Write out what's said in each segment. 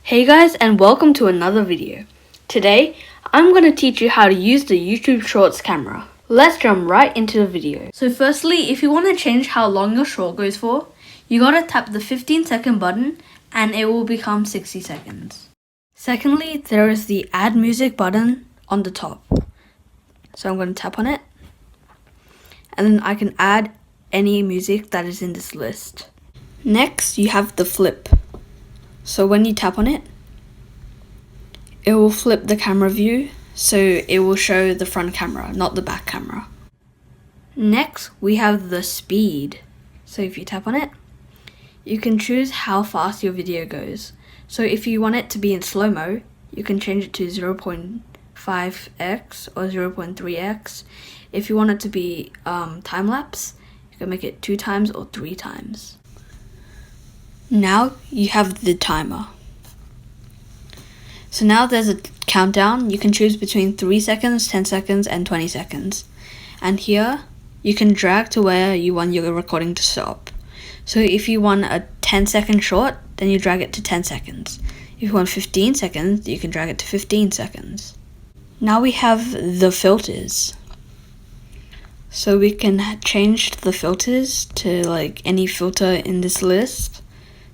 Hey guys, and welcome to another video. Today, I'm going to teach you how to use the YouTube Shorts camera. Let's jump right into the video. So firstly, if you want to change how long your short goes for, you gotta tap the 15-second button and it will become 60 seconds. Secondly, there is the add music button on the top. So I'm going to tap on it. And then I can add any music that is in this list. Next, you have the flip. So when you tap on it, it will flip the camera view, so it will show the front camera, not the back camera. Next, we have the speed. So if you tap on it, you can choose how fast your video goes. So if you want it to be in slow-mo, you can change it to 0.5x or 0.3x. If you want it to be time-lapse, you can make it 2 times or 3 times. Now you have the timer. So now there's a countdown. You can choose between 3 seconds, 10 seconds, and 20 seconds. And here you can drag to where you want your recording to stop. So if you want a 10-second short, then you drag it to 10 seconds. If you want 15 seconds, you can drag it to 15 seconds. Now we have the filters. So we can change the filters to like any filter in this list.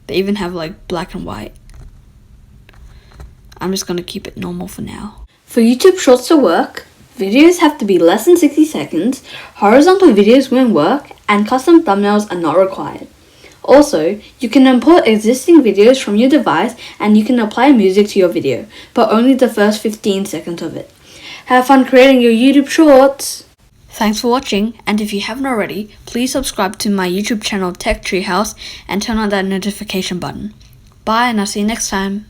They even have like black and white. I'm just going to keep it normal for now. For YouTube Shorts to work, videos have to be less than 60 seconds, horizontal videos won't work, and custom thumbnails are not required. Also, you can import existing videos from your device and you can apply music to your video, but only the first 15 seconds of it. Have fun creating your YouTube Shorts! Thanks for watching, and if you haven't already, please subscribe to my YouTube channel Tech Treehouse and turn on that notification button. Bye, and I'll see you next time.